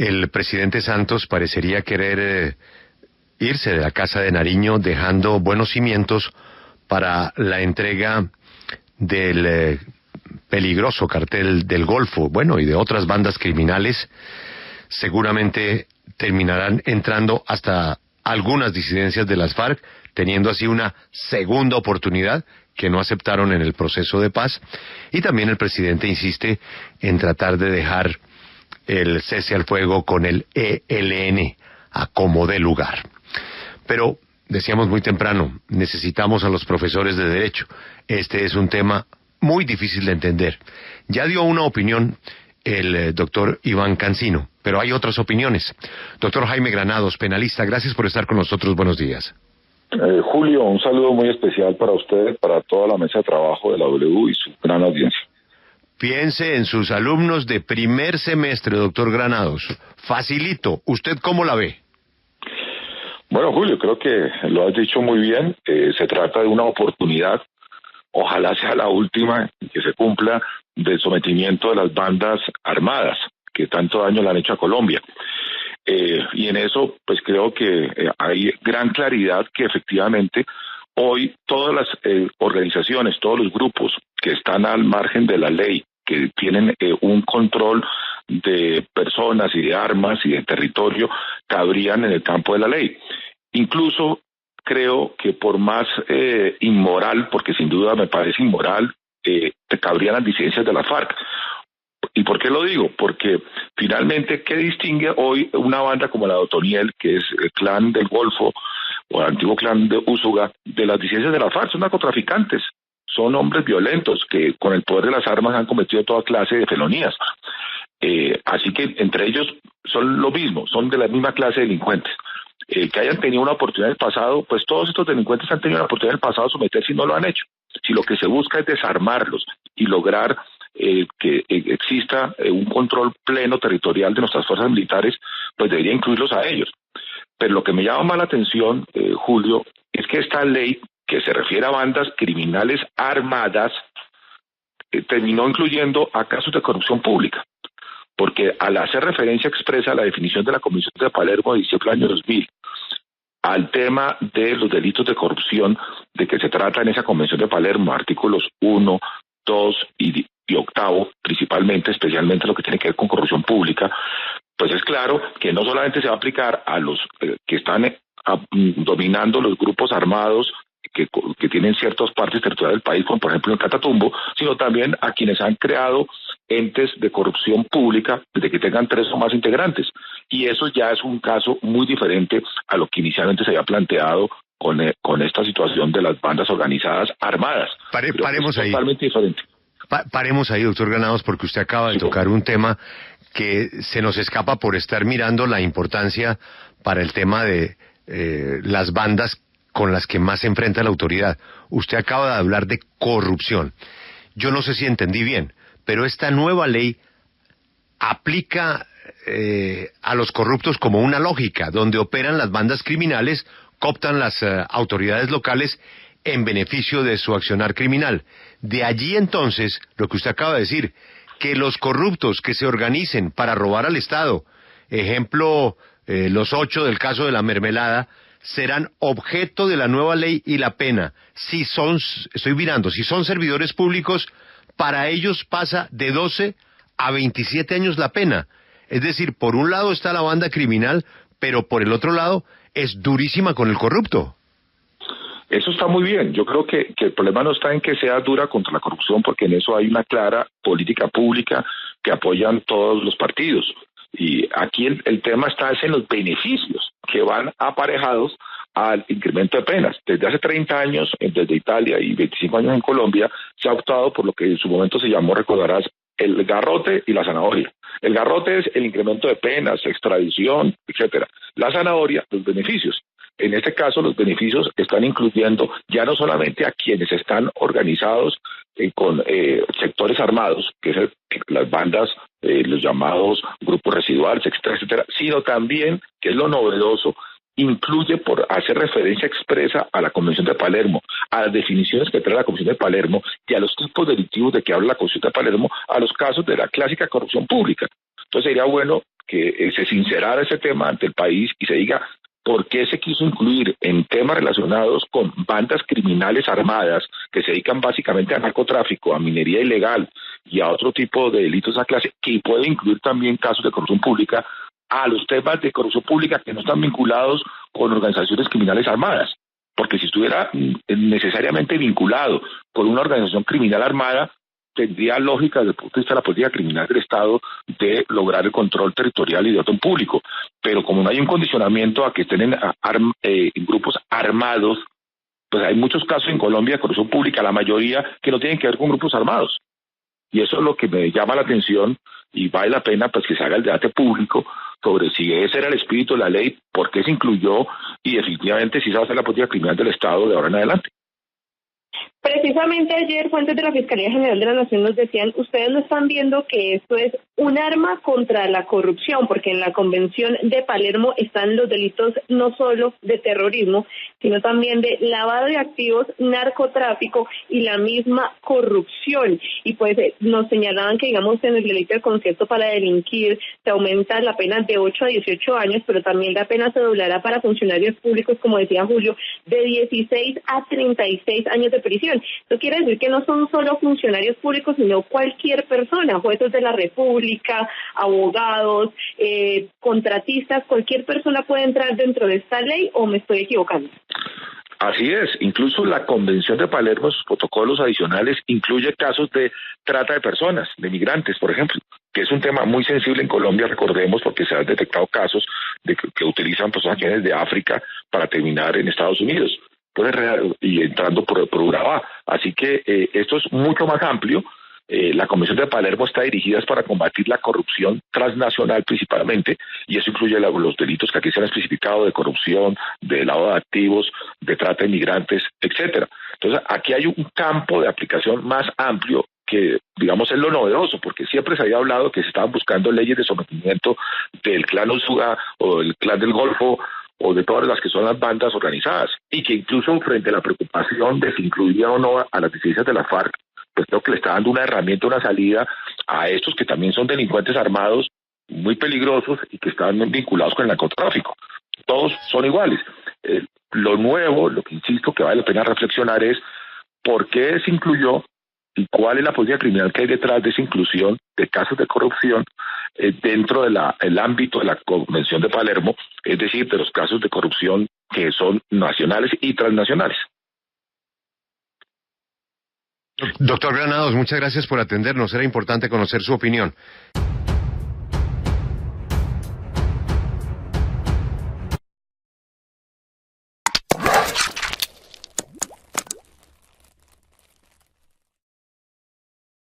el presidente Santos parecería querer irse de la Casa de Nariño dejando buenos cimientos para la entrega del peligroso cartel del Golfo, bueno, y de otras bandas criminales. Seguramente terminarán entrando hasta algunas disidencias de las FARC, teniendo así una segunda oportunidad que no aceptaron en el proceso de paz. Y también el presidente insiste en tratar de dejar el cese al fuego con el ELN a como dé lugar. Pero, decíamos muy temprano, necesitamos a los profesores de Derecho. Este es un tema muy difícil de entender. Ya dio una opinión el doctor Iván Cancino, pero hay otras opiniones. Doctor Jaime Granados, penalista, gracias por estar con nosotros. Buenos días. Julio, un saludo muy especial para usted, para toda la mesa de trabajo de la W y su gran audiencia. Piense en sus alumnos de primer semestre, doctor Granados. Facilito. ¿Usted cómo la ve? Bueno, Julio, creo que lo has dicho muy bien. Se trata de una oportunidad, ojalá sea la última, que se cumpla, del sometimiento de las bandas armadas que tanto daño le han hecho a Colombia. Y en eso, pues creo que hay gran claridad que efectivamente hoy todas las organizaciones, todos los grupos que están al margen de la ley, que tienen un control de personas y de armas y de territorio, cabrían en el campo de la ley. Incluso creo que por más inmoral, porque sin duda me parece inmoral, te cabrían las disidencias de la FARC. ¿Y por qué lo digo? Porque finalmente, ¿qué distingue hoy una banda como la de Otoniel, que es el clan del Golfo, o el antiguo clan de Úsuga, de las disidencias de la FARC? Son narcotraficantes, son hombres violentos que con el poder de las armas han cometido toda clase de felonías. Así que entre ellos son lo mismo, son de la misma clase de delincuentes. Que hayan tenido una oportunidad en el pasado, pues todos estos delincuentes han tenido una oportunidad en el pasado de someterse y no lo han hecho. Si lo que se busca es desarmarlos y lograr que exista un control pleno territorial de nuestras fuerzas militares, pues debería incluirlos a ellos. Pero lo que me llama más la atención, Julio, es que esta ley que se refiere a bandas criminales armadas terminó incluyendo a casos de corrupción pública, porque al hacer referencia expresa a la definición de la Comisión de Palermo de diciembre del año 2000, al tema de los delitos de corrupción de que se trata en esa Convención de Palermo, artículos 1, 2 y 8, principalmente, especialmente lo que tiene que ver con corrupción pública, pues es claro que no solamente se va a aplicar a los que están dominando los grupos armados que tienen ciertas partes territoriales del país, como por ejemplo en Catatumbo, sino también a quienes han creado entes de corrupción pública de que tengan 3 o más integrantes. Y eso ya es un caso muy diferente a lo que inicialmente se había planteado con esta situación de las bandas organizadas armadas. Paremos ahí. Totalmente diferente. Paremos ahí, doctor Granados, porque usted acaba de tocar un tema que se nos escapa por estar mirando la importancia para el tema de las bandas con las que más se enfrenta la autoridad. Usted acaba de hablar de corrupción. Yo no sé si entendí bien, pero esta nueva ley aplica a los corruptos como una lógica, donde operan las bandas criminales, cooptan las autoridades locales en beneficio de su accionar criminal. De allí entonces, lo que usted acaba de decir, que los corruptos que se organicen para robar al Estado, ejemplo, los 8 del caso de la mermelada, serán objeto de la nueva ley y la pena. Si son, estoy mirando, si son servidores públicos, para ellos pasa de 12 a 27 años la pena. Es decir, por un lado está la banda criminal, pero por el otro lado es durísima con el corrupto. Eso está muy bien. Yo creo que el problema no está en que sea dura contra la corrupción, porque en eso hay una clara política pública que apoyan todos los partidos. Y aquí el tema está en los beneficios que van aparejados al incremento de penas. Desde hace 30 años, desde Italia y 25 años en Colombia, se ha optado por lo que en su momento se llamó, recordarás, el garrote y la zanahoria. El garrote es el incremento de penas, extradición, etcétera. La zanahoria, los beneficios. En este caso, los beneficios están incluyendo ya no solamente a quienes están organizados con sectores armados, que es las bandas, los llamados grupos residuales, etcétera, etcétera, sino también, que es lo novedoso, incluye, por hacer referencia expresa a la Convención de Palermo, a las definiciones que trae la Convención de Palermo y a los tipos delictivos de que habla la Convención de Palermo, a los casos de la clásica corrupción pública. Entonces sería bueno que se sincerara ese tema ante el país y se diga por qué se quiso incluir en temas relacionados con bandas criminales armadas que se dedican básicamente a narcotráfico, a minería ilegal y a otro tipo de delitos de esa clase, que puede incluir también casos de corrupción pública, a los temas de corrupción pública que no están vinculados con organizaciones criminales armadas. Porque si estuviera necesariamente vinculado con una organización criminal armada, tendría lógica desde el punto de vista de la política criminal del Estado de lograr el control territorial y de orden público. Pero como no hay un condicionamiento a que estén en grupos armados, pues hay muchos casos en Colombia de corrupción pública, la mayoría que no tienen que ver con grupos armados. Y eso es lo que me llama la atención y vale la pena pues que se haga el debate público sobre si ese era el espíritu de la ley, por qué se incluyó y definitivamente si se va a hacer la política criminal del Estado de ahora en adelante. Precisamente ayer fuentes de la Fiscalía General de la Nación nos decían, ustedes no están viendo que esto es un arma contra la corrupción, porque en la Convención de Palermo están los delitos no solo de terrorismo, sino también de lavado de activos, narcotráfico y la misma corrupción. Y pues nos señalaban que, digamos, en el delito de concierto para delinquir se aumenta la pena de 8 a 18 años, pero también la pena se doblará para funcionarios públicos, como decía Julio, de 16 a 36 años de prisión. Eso quiere decir que no son solo funcionarios públicos, sino cualquier persona, jueces de la República, abogados, contratistas, cualquier persona puede entrar dentro de esta ley, ¿o me estoy equivocando? Así es, incluso la Convención de Palermo, sus protocolos adicionales, incluye casos de trata de personas, de migrantes, por ejemplo, que es un tema muy sensible en Colombia, recordemos, porque se han detectado casos de que utilizan personas que vienen de África para terminar en Estados Unidos. Y entrando por Urabá. Así que esto es mucho más amplio. La Convención de Palermo está dirigida para combatir la corrupción transnacional principalmente, y eso incluye los delitos que aquí se han especificado de corrupción, de lavado de activos, de trata de migrantes, etcétera. Entonces aquí hay un campo de aplicación más amplio que, digamos, es lo novedoso, porque siempre se había hablado que se estaban buscando leyes de sometimiento del clan Usuga o del clan del Golfo o de todas las que son las bandas organizadas, y que incluso frente a la preocupación de si incluía o no a las disidencias de la FARC, pues creo que le está dando una herramienta, una salida a estos que también son delincuentes armados muy peligrosos y que están vinculados con el narcotráfico. Todos son iguales. Lo nuevo, lo que insisto que vale la pena reflexionar es por qué se incluyó y cuál es la política criminal que hay detrás de esa inclusión de casos de corrupción dentro del ámbito de la Convención de Palermo, es decir, de los casos de corrupción que son nacionales y transnacionales. Doctor Granados, muchas gracias por atendernos. Era importante conocer su opinión.